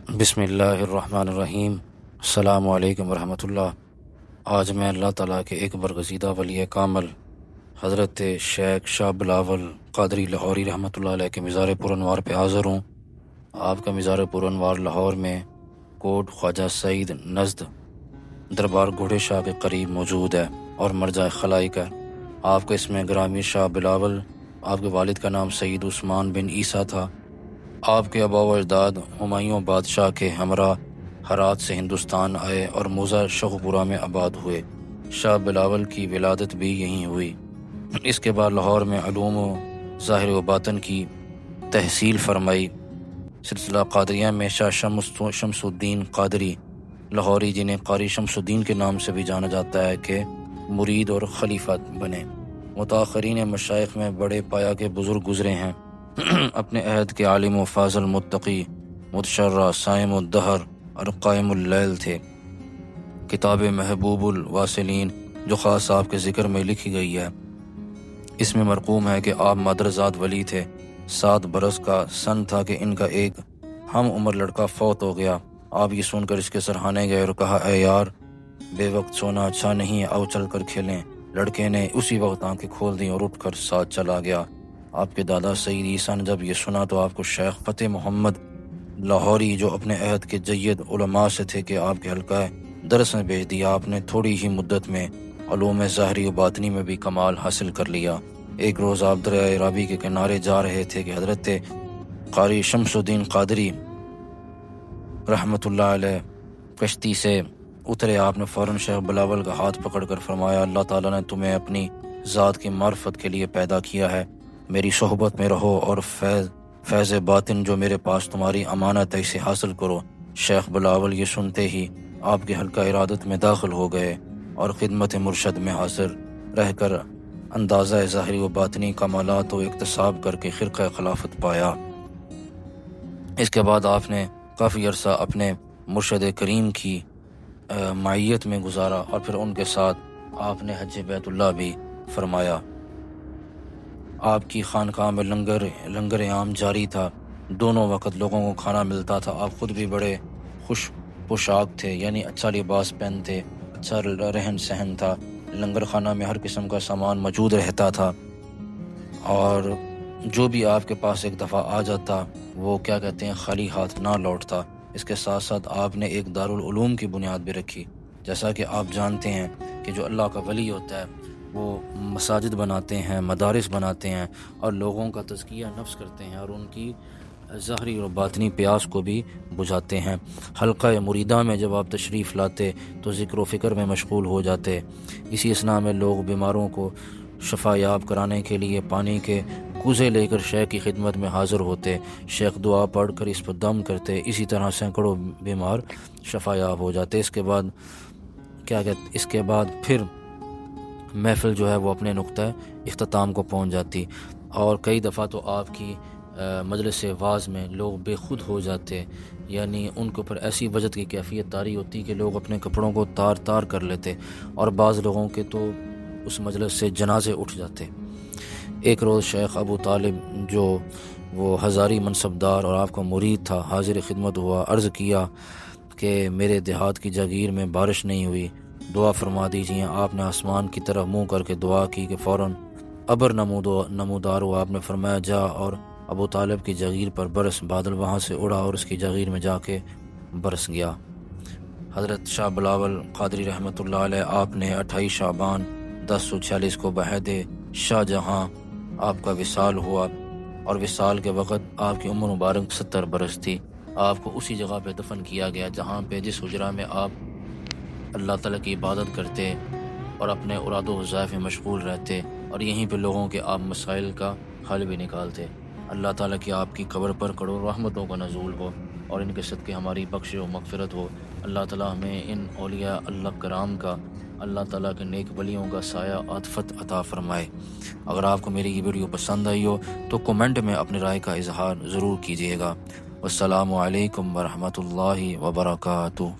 بسم اللہ الرحمن الرحیم۔ السلام علیکم ورحمۃ اللہ۔ آج میں اللہ تعالیٰ کے ایک برگزیدہ ولی کامل حضرت شیخ شاہ بلاول قادری لاہوری رحمۃ اللہ علیہ کے مزار پر انوار پہ حاضر ہوں۔ آپ کا مزار پر انوار لاہور میں کوٹ خواجہ سعید نزد دربار گھوڑے شاہ کے قریب موجود ہے اور مرجع خلائق ہے۔ آپ کا اسم گرامی شاہ بلاول، آپ کے والد کا نام سید عثمان بن عیسیٰ تھا۔ آپ کے آبا و اجداد ہمایوں بادشاہ کے ہمراہ ہرات سے ہندوستان آئے اور موضع شخپورہ میں آباد ہوئے۔ شاہ بلاول کی ولادت بھی یہیں ہوئی۔ اس کے بعد لاہور میں علوم و ظاہر و باطن کی تحصیل فرمائی۔ سلسلہ قادریہ میں شاہ شمس الدین قادری لاہوری، جنہیں قاری شمس الدین کے نام سے بھی جانا جاتا ہے، کہ مرید اور خلیفہ بنے۔ متاخرین مشائخ میں بڑے پایا کے بزرگ گزرے ہیں۔ اپنے عہد کے عالم و فاضل، متقی، متشرع، صائم الدہر اور قائم اللیل تھے۔ کتاب محبوب الواصلین جو خاص آپ کے ذکر میں لکھی گئی ہے، اس میں مرقوم ہے کہ آپ مادرزاد ولی تھے۔ 7 برس کا سن تھا کہ ان کا ایک ہم عمر لڑکا فوت ہو گیا۔ آپ یہ سن کر اس کے سرہانے گئے اور کہا، اے یار، بے وقت سونا اچھا نہیں ہے، آؤ چل کر کھیلیں۔ لڑکے نے اسی وقت آنکھیں کھول دیں اور اٹھ کر ساتھ چلا گیا۔ آپ کے دادا سید عیسیٰ نے جب یہ سنا تو آپ کو شیخ فتح محمد لاہوری، جو اپنے عہد کے جید علماء سے تھے، کہ آپ کے حلقہ درس میں بھیج دیا۔ آپ نے تھوڑی ہی مدت میں علوم ظاہری و باطنی میں بھی کمال حاصل کر لیا۔ ایک روز آپ دریائے رابی کے کنارے جا رہے تھے کہ حضرت قاری شمس الدین قادری رحمۃ اللہ علیہ کشتی سے اترے۔ آپ نے فوراً شیخ بلاول کا ہاتھ پکڑ کر فرمایا، اللہ تعالیٰ نے تمہیں اپنی ذات کی معرفت کے لیے پیدا کیا ہے، میری صحبت میں رہو اور فیض باطن جو میرے پاس تمہاری امانت ہے، اسے حاصل کرو۔ شیخ بلاول یہ سنتے ہی آپ کے حلقہ ارادت میں داخل ہو گئے اور خدمت مرشد میں حاضر رہ کر اندازہ ظاہری و باطنی کمالات و اکتساب کر کے خرقہ خلافت پایا۔ اس کے بعد آپ نے کافی عرصہ اپنے مرشد کریم کی معیت میں گزارا اور پھر ان کے ساتھ آپ نے حج بیت اللہ بھی فرمایا۔ آپ کی خانقاہ میں لنگر عام جاری تھا، دونوں وقت لوگوں کو کھانا ملتا تھا۔ آپ خود بھی بڑے خوش پوشاک تھے، یعنی اچھا لباس پہنتے، اچھا رہن سہن تھا۔ لنگر خانہ میں ہر قسم کا سامان موجود رہتا تھا اور جو بھی آپ کے پاس ایک دفعہ آ جاتا وہ کیا کہتے ہیں خالی ہاتھ نہ لوٹتا۔ اس کے ساتھ ساتھ آپ نے ایک دارالعلوم کی بنیاد بھی رکھی۔ جیسا کہ آپ جانتے ہیں کہ جو اللہ کا ولی ہوتا ہے وہ مساجد بناتے ہیں، مدارس بناتے ہیں اور لوگوں کا تزکیہ نفس کرتے ہیں اور ان کی ظاہری اور باطنی پیاس کو بھی بجھاتے ہیں۔ حلقہ مریدہ میں جب آپ تشریف لاتے تو ذکر و فکر میں مشغول ہو جاتے۔ اسی اثناء میں لوگ بیماروں کو شفا یاب کرانے کے لیے پانی کے کوزے لے کر شیخ کی خدمت میں حاضر ہوتے۔ شیخ دعا پڑھ کر اس پر دم کرتے، اسی طرح سینکڑوں بیمار شفا یاب ہو جاتے۔ اس کے بعد پھر محفل جو ہے وہ اپنے نقطہ اختتام کو پہنچ جاتی اور کئی دفعہ تو آپ کی مجلس واعظ میں لوگ بے خود ہو جاتے، یعنی ان کے اوپر ایسی وجد کی کیفیت طاری ہوتی کہ لوگ اپنے کپڑوں کو تار تار کر لیتے اور بعض لوگوں کے تو اس مجلس سے جنازے اٹھ جاتے۔ ایک روز شیخ ابو طالب جو وہ ہزاری منصبدار اور آپ کا مرید تھا حاضر خدمت ہوا، عرض کیا کہ میرے دیہات کی جاگیر میں بارش نہیں ہوئی، دعا فرما دیجیے۔ آپ نے آسمان کی طرف منہ کر کے دعا کی کہ فوراً ابر نمودار ہوا۔ آپ نے فرمایا جا اور ابو طالب کی جاگیر پر برس۔ بادل وہاں سے اڑا اور اس کی جاگیر میں جا کے برس گیا۔ حضرت شاہ بلاول قادری رحمۃ اللہ علیہ آپ نے 28 شعبان 1046 کو بعہد شاہ جہاں آپ کا وصال ہوا اور وصال کے وقت آپ کی عمر مبارک 70 برس تھی۔ آپ کو اسی جگہ پہ دفن کیا گیا جہاں پہ جس حجرہ میں آپ اللہ تعالیٰ کی عبادت کرتے اور اپنے اراد و وظائف میں مشغول رہتے اور یہیں پہ لوگوں کے آپ مسائل کا حل بھی نکالتے۔ اللہ تعالیٰ کی آپ کی قبر پر کروڑوں رحمتوں کا نزول ہو اور ان کے صدقے ہماری بخش و مغفرت ہو۔ اللہ تعالیٰ ہمیں ان اولیاء اللہ کرام کا، اللہ تعالیٰ کے نیک ولیوں کا سایہ عاطفت عطا فرمائے۔ اگر آپ کو میری یہ ویڈیو پسند آئی ہو تو کومنٹ میں اپنی رائے کا اظہار ضرور کیجیے گا۔ والسلام علیکم ورحمۃ اللہ وبرکاتہ۔